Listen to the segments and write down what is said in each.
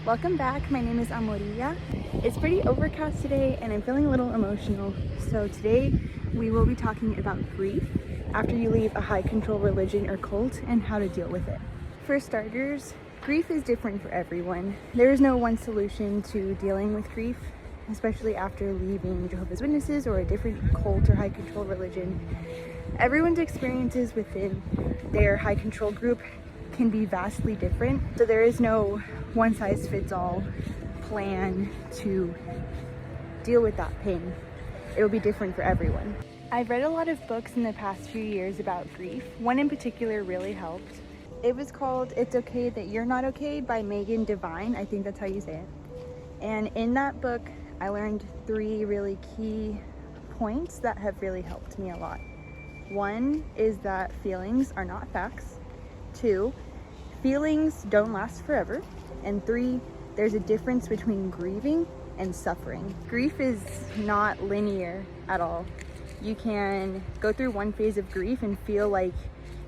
Welcome back. My name is Amorilla. It's pretty overcast today and I'm feeling a little emotional. So today we will be talking about grief after you leave a high control religion or cult and how to deal with it. For starters, grief is different for everyone. There is no one solution to dealing with grief, especially after leaving Jehovah's Witnesses or a different cult or high control religion. Everyone's experiences within their high control group can be vastly different. So there is no one size fits all plan to deal with that pain. It will be different for everyone. I've read a lot of books in the past few years about grief. One in particular really helped. It was called It's Okay That You're Not Okay by Megan Devine. I think that's how you say it. And in that book, I learned 3 really key points that have really helped me a lot. 1 is that feelings are not facts. 2, feelings don't last forever. And 3, there's a difference between grieving and suffering. Grief is not linear at all. You can go through one phase of grief and feel like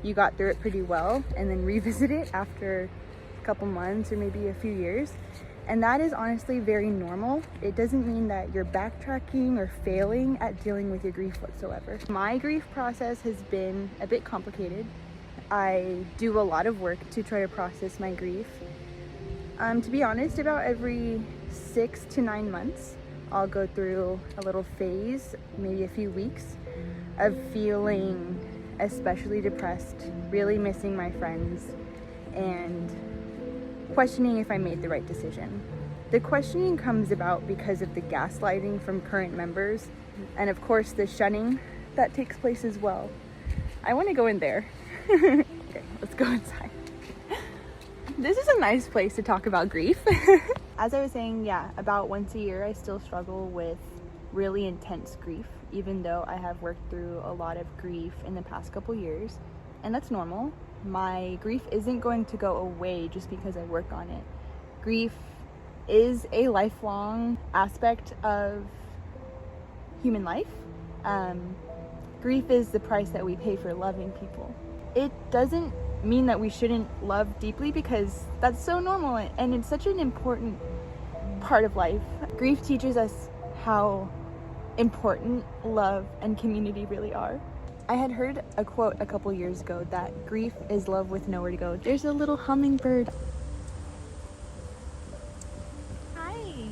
you got through it pretty well and then revisit it after a couple months or maybe a few years. And that is honestly very normal. It doesn't mean that you're backtracking or failing at dealing with your grief whatsoever. My grief process has been a bit complicated. I do a lot of work to try to process my grief. To be honest, about every 6 to 9 months, I'll go through a little phase, maybe a few weeks, of feeling especially depressed, really missing my friends, and questioning if I made the right decision. The questioning comes about because of the gaslighting from current members, and of course the shunning that takes place as well. I want to go in there. Okay, let's go inside. This is a nice place to talk about grief. As I was saying, yeah, about once a year I still struggle with really intense grief, even though I have worked through a lot of grief in the past couple years, and that's normal. My grief isn't going to go away just because I work on it. Grief is a lifelong aspect of human life. Grief is the price that we pay for loving people. It doesn't mean that we shouldn't love deeply, because that's so normal and it's such an important part of life. Grief teaches us how important love and community really are. I had heard a quote a couple years ago that grief is love with nowhere to go. There's a little hummingbird. Hi.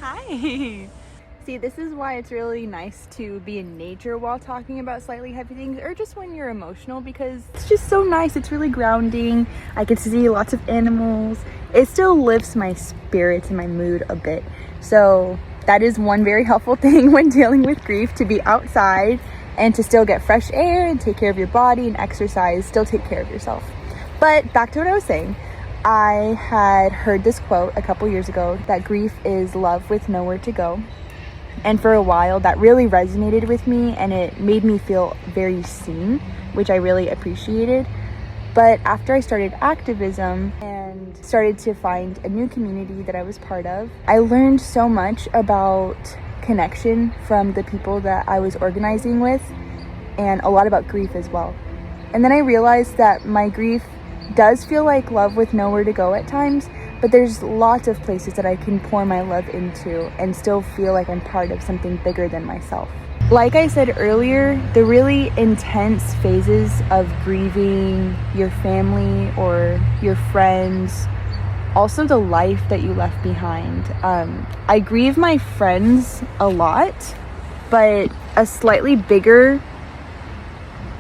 Hi. See, this is why it's really nice to be in nature while talking about slightly heavy things, or just when you're emotional, because it's just so nice. It's really grounding. I get to see lots of animals. It still lifts my spirits and my mood a bit. So that is one very helpful thing when dealing with grief, to be outside and to still get fresh air and take care of your body and exercise, still take care of yourself. But back to what I was saying. I had heard this quote a couple years ago that grief is love with nowhere to go. And for a while that really resonated with me, and it made me feel very seen, which I really appreciated. But after I started activism and started to find a new community that I was part of, I learned so much about connection from the people that I was organizing with, and a lot about grief as well. And then I realized that my grief does feel like love with nowhere to go at times, but there's lots of places that I can pour my love into and still feel like I'm part of something bigger than myself. Like I said earlier, the really intense phases of grieving your family or your friends, also the life that you left behind. I grieve my friends a lot, but a slightly bigger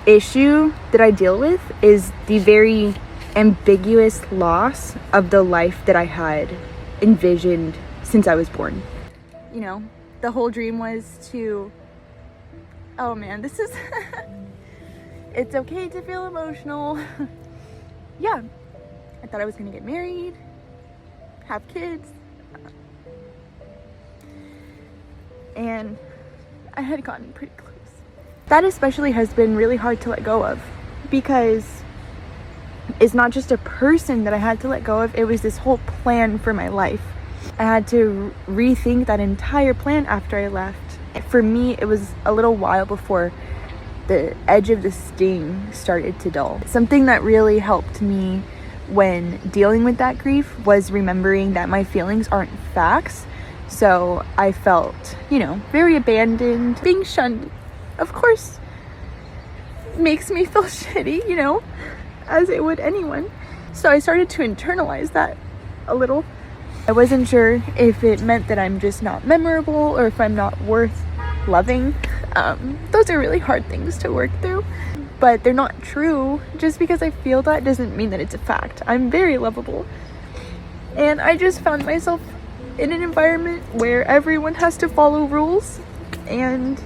issue that I deal with is the very ambiguous loss of the life that I had envisioned since I was born. You know, the whole dream was to, oh man, this is it's okay to feel emotional. Yeah, I thought I was gonna get married, have kids, and I had gotten pretty close. That especially has been really hard to let go of, because it's not just a person that I had to let go of, it was this whole plan for my life. I had to rethink that entire plan after I left. For me, it was a little while before the edge of the sting started to dull. Something that really helped me when dealing with that grief was remembering that my feelings aren't facts. So I felt, very abandoned. Being shunned, of course, makes me feel shitty, as it would anyone. So I started to internalize that a little. I wasn't sure if it meant that I'm just not memorable or if I'm not worth loving. Those are really hard things to work through, but they're not true. Just because I feel that doesn't mean that it's a fact. I'm very lovable. And I just found myself in an environment where everyone has to follow rules, and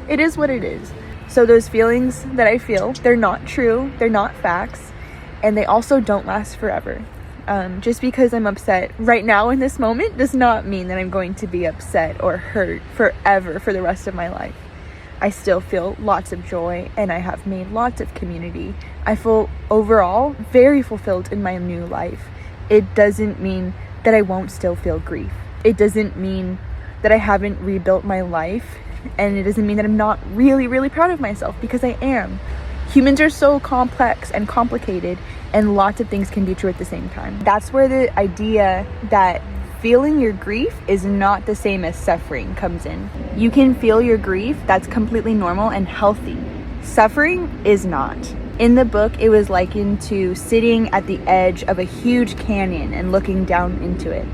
it is what it is. So those feelings that I feel, they're not true, they're not facts, and they also don't last forever. Just because I'm upset right now in this moment does not mean that I'm going to be upset or hurt forever for the rest of my life. I still feel lots of joy, and I have made lots of community. I feel overall very fulfilled in my new life. It doesn't mean that I won't still feel grief. It doesn't mean that I haven't rebuilt my life, and it doesn't mean that I'm not really, really proud of myself, because I am. Humans are so complex and complicated, and lots of things can be true at the same time. That's where the idea that feeling your grief is not the same as suffering comes in. You can feel your grief, that's completely normal and healthy. Suffering is not. In the book, it was likened to sitting at the edge of a huge canyon and looking down into it.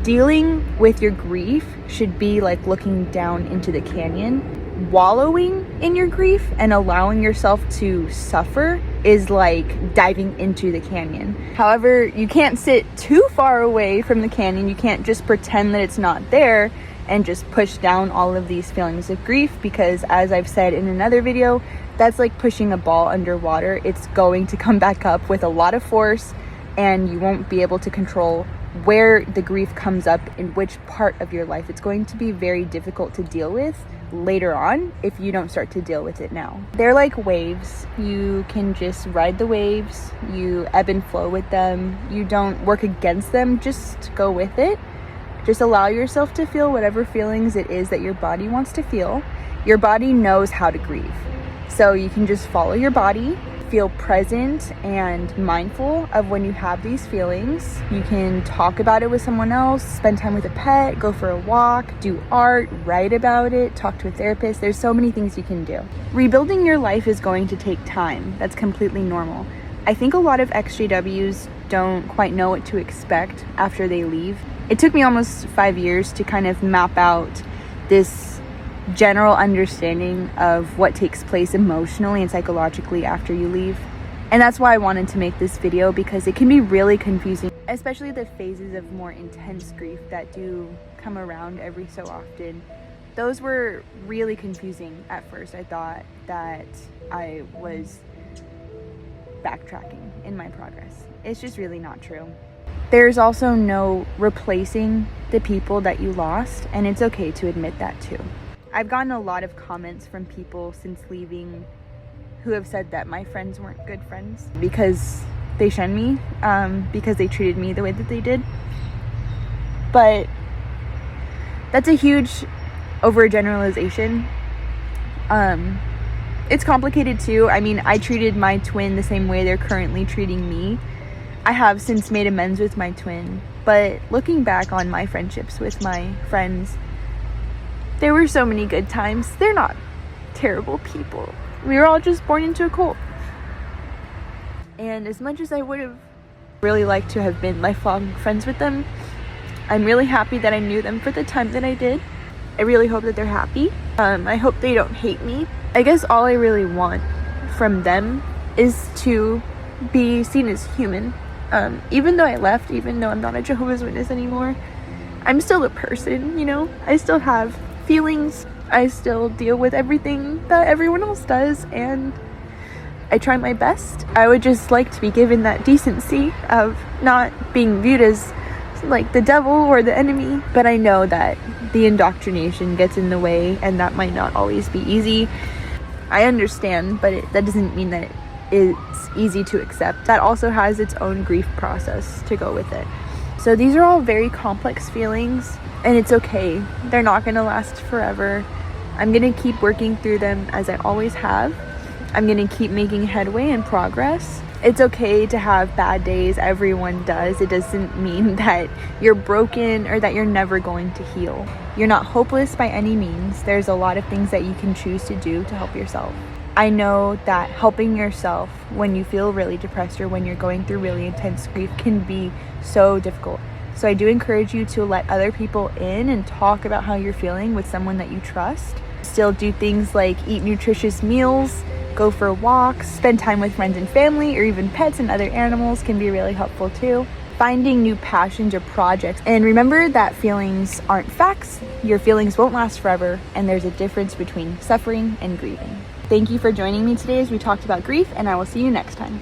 Dealing with your grief should be like looking down into the canyon. Wallowing in your grief and allowing yourself to suffer is like diving into the canyon. However, you can't sit too far away from the canyon. You can't just pretend that it's not there and just push down all of these feelings of grief, because as I've said in another video, that's like pushing a ball underwater. It's going to come back up with a lot of force, and you won't be able to control where the grief comes up in which part of your life. It's going to be very difficult to deal with later on if you don't start to deal with it now. They're like waves. You can just ride the waves, you ebb and flow with them. You don't work against them, just go with it. Just allow yourself to feel whatever feelings it is that your body wants to feel. Your body knows how to grieve. So you can just follow your body, feel present and mindful of when you have these feelings. You can talk about it with someone else, spend time with a pet, go for a walk, do art, write about it, talk to a therapist. There's so many things you can do. Rebuilding your life is going to take time. That's completely normal. I think a lot of XJWs don't quite know what to expect after they leave. It took me almost 5 years to kind of map out this general understanding of what takes place emotionally and psychologically after you leave. And that's why I wanted to make this video, because it can be really confusing, especially the phases of more intense grief that do come around every so often. Those were really confusing at first. I thought that I was backtracking in my progress. It's just really not true. There's also no replacing the people that you lost, and it's okay to admit that too. I've gotten a lot of comments from people since leaving who have said that my friends weren't good friends because they shunned me, because they treated me the way that they did. But that's a huge overgeneralization. It's complicated too. I mean, I treated my twin the same way they're currently treating me. I have since made amends with my twin, but looking back on my friendships with my friends, there were so many good times. They're not terrible people. We were all just born into a cult. And as much as I would have really liked to have been lifelong friends with them, I'm really happy that I knew them for the time that I did. I really hope that they're happy. I hope they don't hate me. I guess all I really want from them is to be seen as human. Even though I left, even though I'm not a Jehovah's Witness anymore, I'm still a person, I still have feelings. I still deal with everything that everyone else does, and I try my best. I would just like to be given that decency of not being viewed as like the devil or the enemy, but I know that the indoctrination gets in the way, and that might not always be easy. I understand, but that doesn't mean that it's easy to accept. That also has its own grief process to go with it. So these are all very complex feelings, and it's okay. They're not going to last forever. I'm going to keep working through them as I always have. I'm going to keep making headway and progress. It's okay to have bad days. Everyone does. It doesn't mean that you're broken or that you're never going to heal. You're not hopeless by any means. There's a lot of things that you can choose to do to help yourself. I know that helping yourself when you feel really depressed or when you're going through really intense grief can be so difficult. So I do encourage you to let other people in and talk about how you're feeling with someone that you trust. Still do things like eat nutritious meals, go for walks, spend time with friends and family, or even pets and other animals can be really helpful too. Finding new passions or projects. And remember that feelings aren't facts. Your feelings won't last forever, and there's a difference between suffering and grieving. Thank you for joining me today as we talked about grief, and I will see you next time.